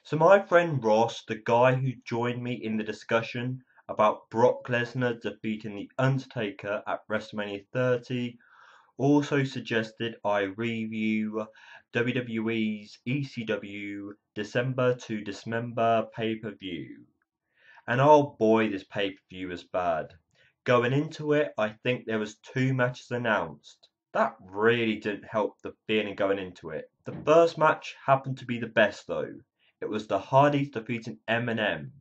So my friend Ross, the guy who joined me in the discussion about Brock Lesnar defeating The Undertaker at WrestleMania 30, also suggested I review WWE's ECW December to Dismember pay-per-view. And oh boy, this pay-per-view was bad. Going into it, I think there was two matches announced. That really didn't help the feeling going into it. The first match happened to be the best though. It was the Hardys defeating M&M.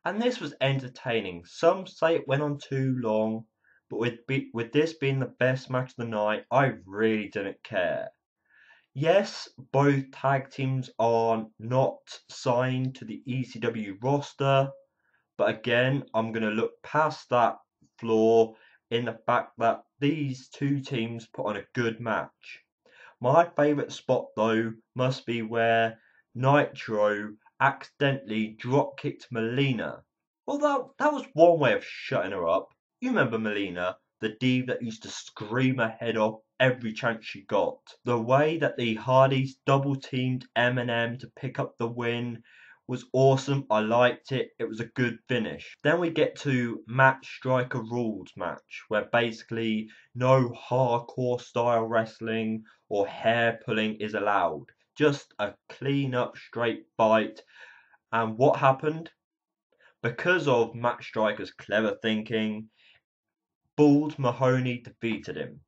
And this was entertaining. Some say it went on too long, but with this being the best match of the night, I really didn't care. Yes, both tag teams are not signed to the ECW roster, but again, I'm going to look past that flaw in the fact that these two teams put on a good match. My favourite spot though must be where Nitro accidentally drop kicked Melina. Well, that was one way of shutting her up. You remember Melina, the diva that used to scream her head off every chance she got. The way that the Hardys double teamed M&M to pick up the win was awesome. I liked it. It was a good finish. Then we get to Match Striker Rules match, where basically no hardcore style wrestling or hair pulling is allowed. Just a clean up straight fight. And what happened? Because of Matt Striker's clever thinking, Bald Mahoney defeated him.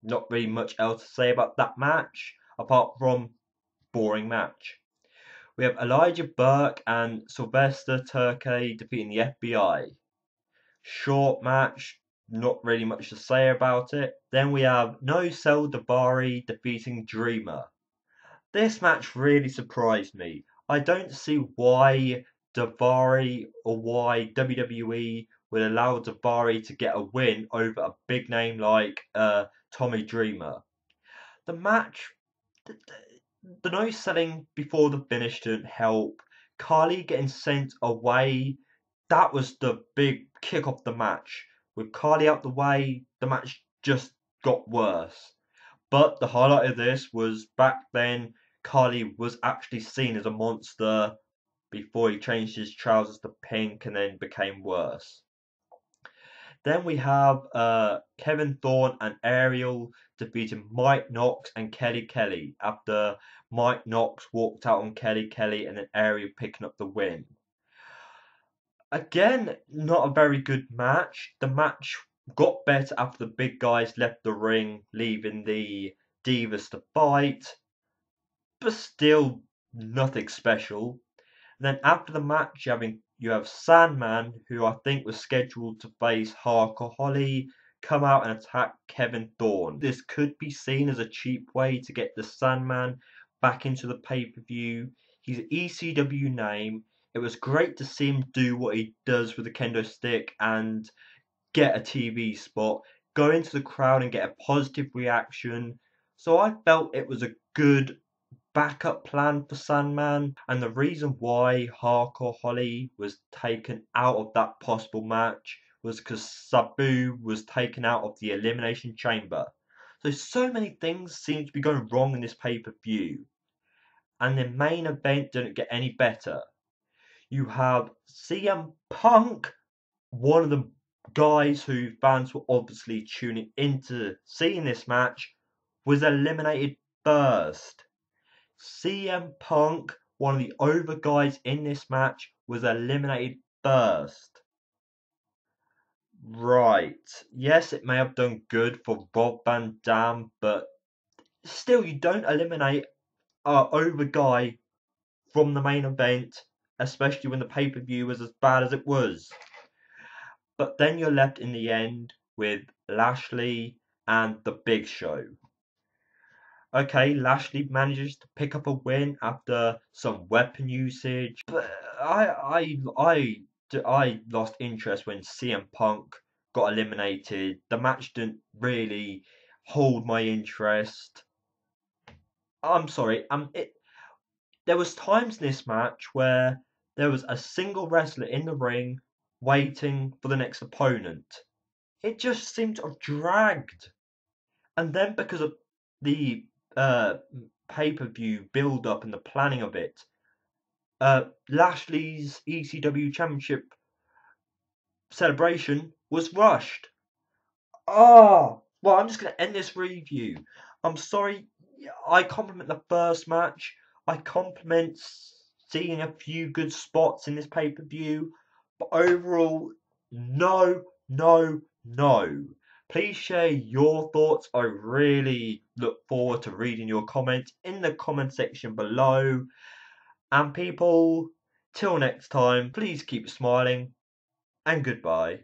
Not really much else to say about that match, apart from boring match. We have Elijah Burke and Sylvester Turkey defeating the FBI. Short match, not really much to say about it. Then we have No Cell Davari defeating Dreamer. This match really surprised me. I don't see why Davari or why WWE would allow Davari to get a win over a big name like Tommy Dreamer. The match, the no selling before the finish didn't help. Carly getting sent away, that was the big kick off the match. With Carly out the way, the match just got worse. But the highlight of this was back then, Carly was actually seen as a monster before he changed his trousers to pink and then became worse. Then we have Kevin Thorne and Ariel defeating Mike Knox and Kelly Kelly after Mike Knox walked out on Kelly Kelly and then Ariel picking up the win. Again, not a very good match. The match got better after the big guys left the ring, leaving the Divas to fight, but still nothing special. And then after the match, you have Sandman, who I think was scheduled to face Hardcore Holly, come out and attack Kevin Thorne. This could be seen as a cheap way to get the Sandman back into the pay-per-view. He's an ECW name. It was great to see him do what he does with the kendo stick and get a TV spot, go into the crowd and get a positive reaction. So I felt it was a good backup plan for Sandman, and the reason why Hardcore Holly was taken out of that possible match was because Sabu was taken out of the Elimination Chamber. So many things seem to be going wrong in this pay-per-view, and the main event didn't get any better. You have CM Punk, one of the guys who fans were obviously tuning into seeing this match, was eliminated first. CM Punk, one of the over guys in this match, was eliminated first. Right. Yes, it may have done good for Rob Van Dam, but still, you don't eliminate an over guy from the main event, especially when the pay-per-view was as bad as it was. But then you're left in the end with Lashley and The Big Show. Okay, Lashley manages to pick up a win after some weapon usage, but I lost interest when CM Punk got eliminated. The match didn't really hold my interest. I'm sorry. There was times in this match where there was a single wrestler in the ring waiting for the next opponent. It just seemed to have dragged. And then because of the pay-per-view build-up and the planning of it, Lashley's ECW Championship celebration was rushed. Well, I'm just going to end this review. I'm sorry, I compliment the first match. I compliment seeing a few good spots in this pay-per-view. But overall, no, no, no. Please share your thoughts. I really look forward to reading your comments in the comment section below. And people, till next time, please keep smiling and goodbye.